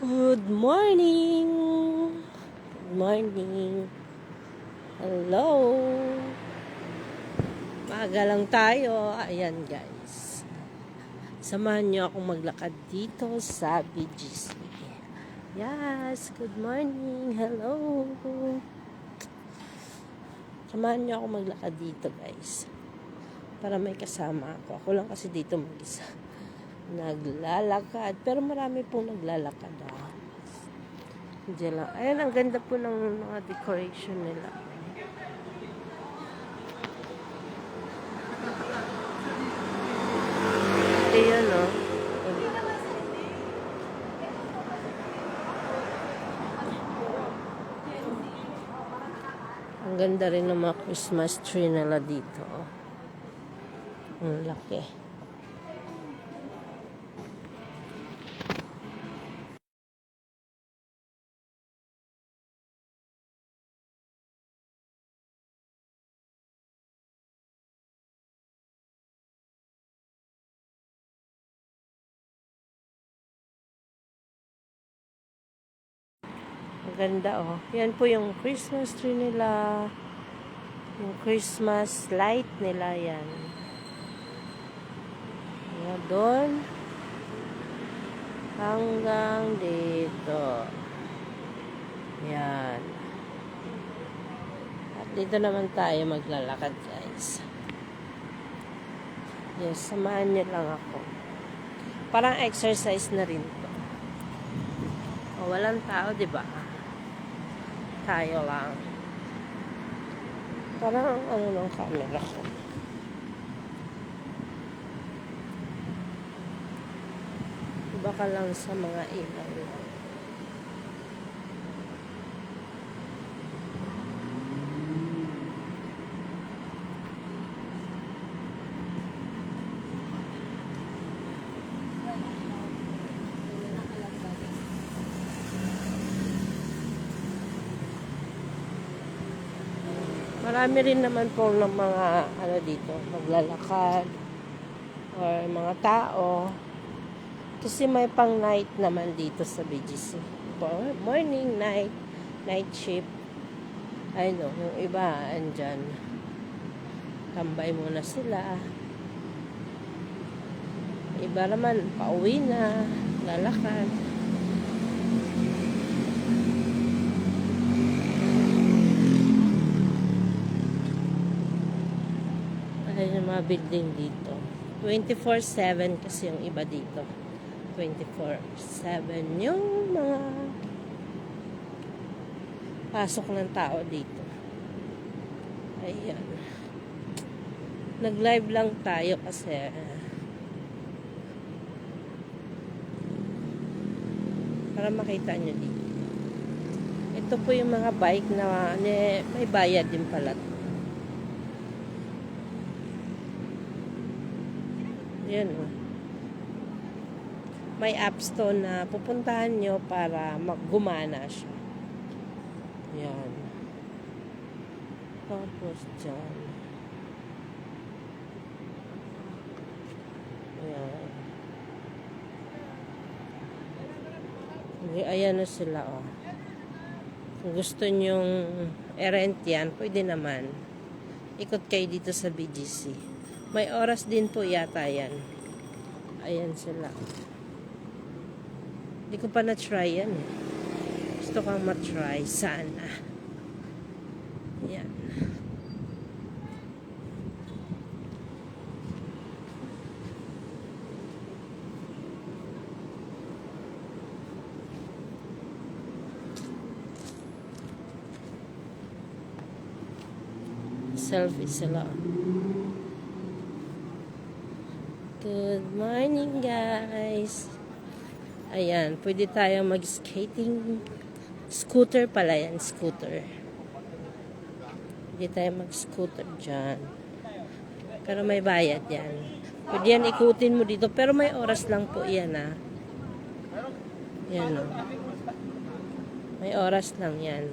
Good morning! Good morning! Hello! Maaga lang tayo. Ayan guys. Samahan niyo akong maglakad dito sa BGC. Yes! Good morning! Hello! Samahan niyo akong maglakad dito guys. Para may kasama ako. Ako lang kasi dito mag-isa. Naglalakad. Pero marami pong naglalakad. Diyan lang. Ayan, ang ganda po ng mga decoration nila. Ayan, oh. Ang ganda rin ng mga Christmas tree nila dito. Oh. Ang laki. Ang ganda, oh. Yan po yung Christmas tree nila. Yung Christmas light nila, yan. Yan, doon. Hanggang dito. Yan. At dito naman tayo maglalakad, guys. Yes, samahan niyo lang ako. Parang exercise na rin to. O, walang tao, di ba? Tayo lang. Parang ano ng camera ko. Iba ka lang sa mga ilaw. Marami rin naman po ng mga ano dito, maglalakad or mga tao. Kasi may pang night naman dito sa BGC. Morning, night shift. Ay no, yung iba andyan. Tambay muna sila. Iba naman, pauwi na, lalakad. Ayan yung mga building dito. 24/7 kasi yung iba dito. 24/7 yung mga pasok ng tao dito. Ayan. Nag-live lang tayo kasi para makita nyo dito. Ito po yung mga bike na may bayad din pala. Yan, oh. May apps to na pupuntahan nyo para maggumana siya. Yan. Tapos dyan. Yan. Ayan na sila, oh. Kung gusto nyong i-rent yan, pwede naman. Ikot kayo dito sa BGC. May oras din po yata yan. Ayan sila. Hindi ko pa na-try yan eh. Gusto kang ma-try. Sana. Yan. Selfie sila. Good morning, guys. Ayan, pwede tayong mag-skating. Scooter pala yan, scooter. Pwede tayong mag-scooter dyan. Pero may bayad yan. Pwede yan ikutin mo dito. Pero may oras lang po yan, ah. Yan, oh. May oras lang yan.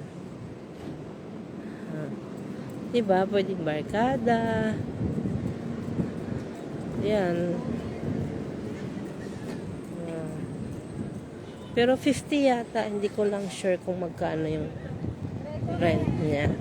Diba? Pwedeng barkada. Yan. Pero 50 yata, hindi ko lang sure kung magkano yung rent niya.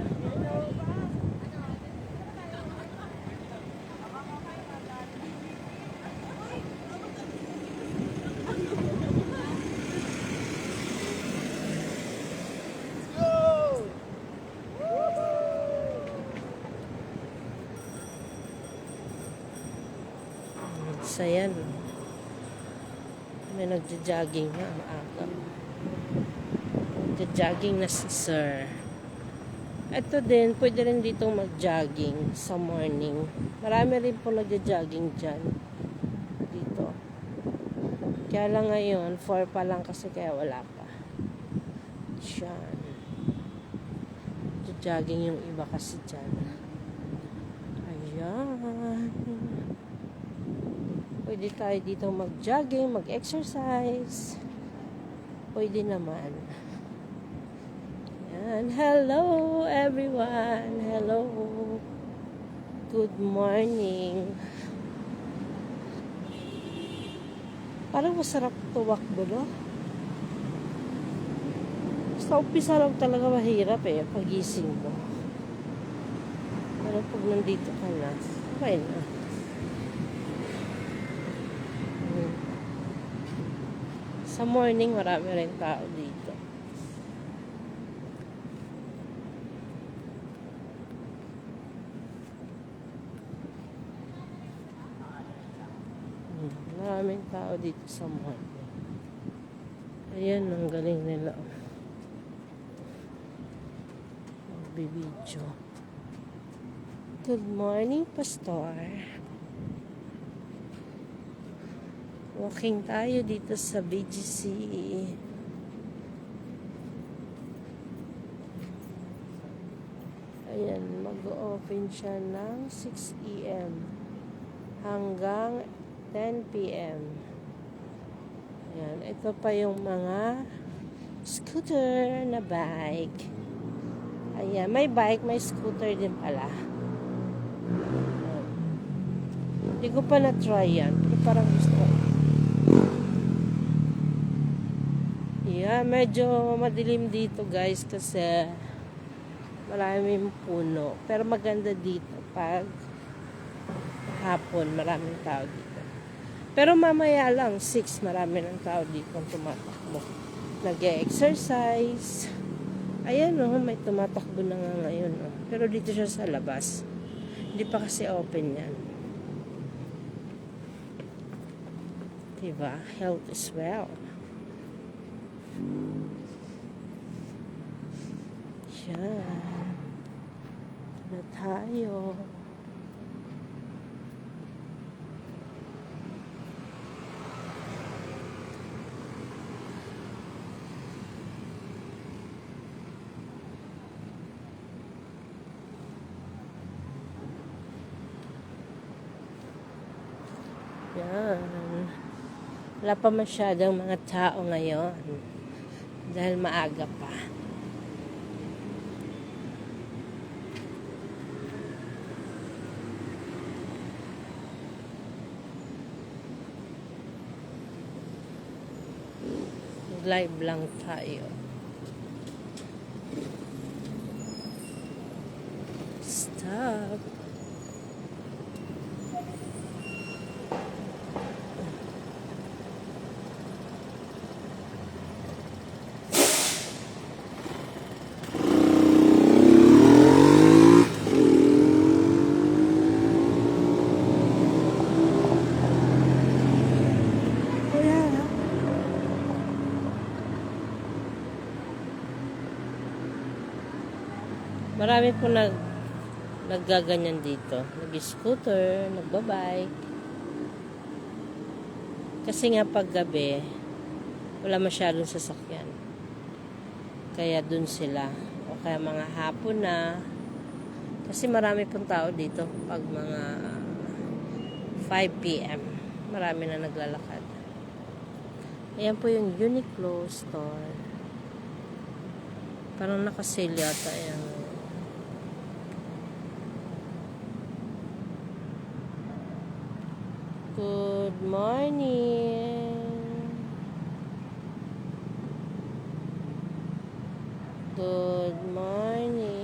So, yan. May nagja-jogging na ang aga. Nagja-jogging na si sir. Ito din, pwede rin dito mag-jogging sa morning. Marami rin po nagja-jogging dyan. Dito. Kaya lang ngayon, 4 pa lang kasi kaya wala pa. Diyan. Nagja-jogging yung iba kasi dyan. Ayan. Pwede tayo dito mag-jogging, mag-exercise. Pwede naman. Yan. Hello, everyone. Hello. Good morning. Parang masarap tuwakbo, no? Sa umpisa lang talaga mahirap pagising mo. Pero pag nandito ka na, okay na. Sa morning, marami rin tao dito. Maraming tao dito sa morning. Ayan, ang galing nila. Magbibidyo. Good morning, Pastor. Walking tayo dito sa BGC. Ayan, mag-open siya ng 6 AM hanggang 10 PM. Ayan, ito pa yung mga scooter na bike. Ayan, may bike, may scooter din pala. Hindi ko pa na-try yan. Pero parang gusto ko. Yeah, medyo madilim dito guys kasi maraming puno. Pero maganda dito pag hapon, maraming tao dito. Pero mamaya lang, 6, marami ng tao dito ang tumatakbo. Nag-exercise. Ayan may tumatakbo na nga ngayon. Pero dito siya sa labas. Hindi pa kasi open yan. Diba? Health is well. Yan. Na tayo. Yan. Wala pa masyadong mga tao ngayon. Dahil maaga pa. Live lang tayo. Stop. Marami po naggaganyan dito. Nag-scooter, nagbabike. Kasi nga pag gabi, wala masyadong sasakyan. Kaya dun sila. O kaya mga hapon na. Kasi marami pong tao dito pag mga 5 PM. Marami na naglalakad. Ayan po yung Uniqlo store. Parang nakasale yata yung good morning. Good morning.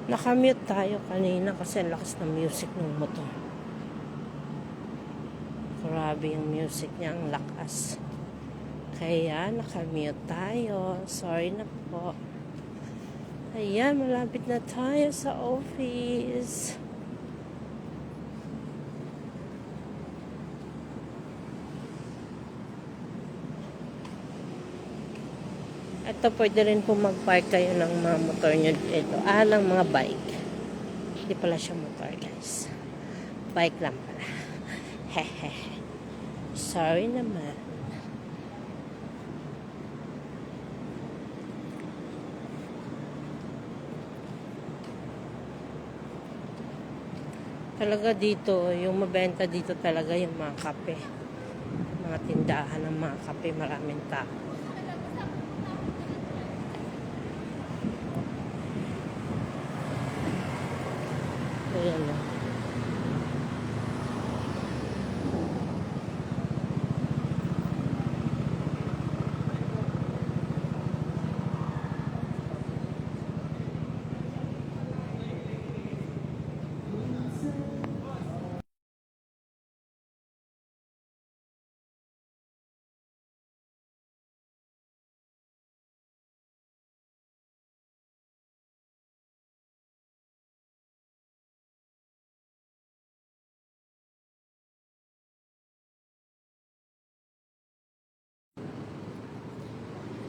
Nakamute tayo kanina kasi ang lakas ng music ng motor. Grabe yung music niya, ang lakas. Kaya nakamute tayo. Sorry na po. Ayan, malapit na tayo sa office. Ito, pwede rin po mag-park kayo ng mga motor nyo dito. Ng mga bike. Hindi pala siya motor, guys. Bike lang pala. Hehe. Sorry naman. Talaga dito, yung mabenta dito talaga yung mga kape. Mga tindahan ng mga kape, maraming tao. Ayan na.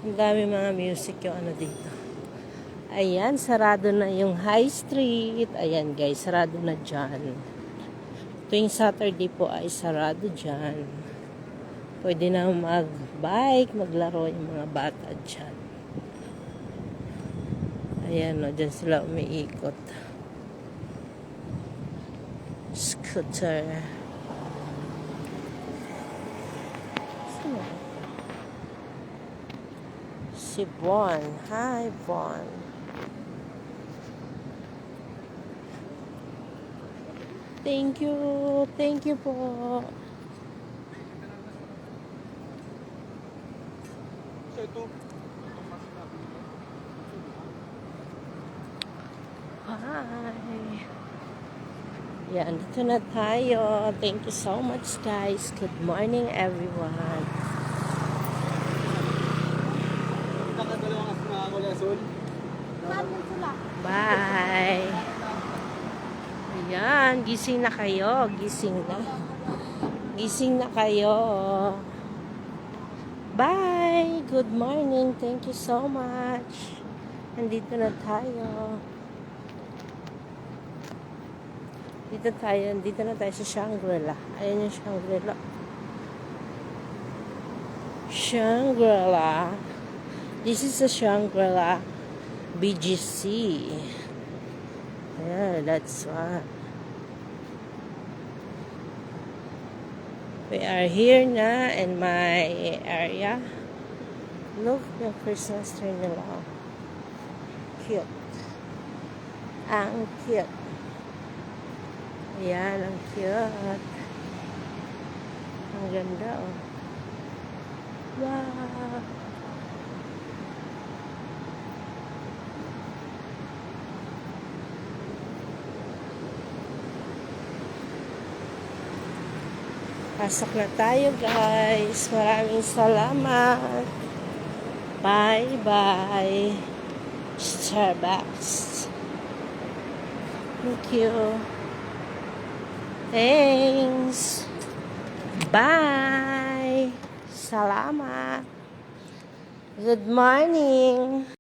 Ang dami mga music yung ano dito. Ayan, sarado na yung High Street. Ayan guys, sarado na dyan. Tuwing Saturday po ay sarado dyan. Pwede na mag-bike, maglaro yung mga bata dyan. Ayan o, dyan sila umiikot. Scooter. Si Bon. Hi, Bon. Thank you. Thank you po. Hi. Yan, dito na tayo. Thank you so much, guys. Good morning, everyone. Bye. Ayan, gising na kayo. Gising na. Gising na kayo. Bye. Good morning. Thank you so much. Nandito na tayo. Dito na tayo sa Shangri-La. Ayan yung Shangri-La. Shangri-La. This is a Shangri-La BGC. Yeah, that's one. We are here na in my area. Look, yung Christmas tree nila. Cute. Ang cute. Ayan, ang cute. Ang ganda, oh. Wow! Pasok na tayo, guys. Maraming salamat. Bye-bye. Starbucks. Thank you. Thanks. Bye. Salamat. Good morning.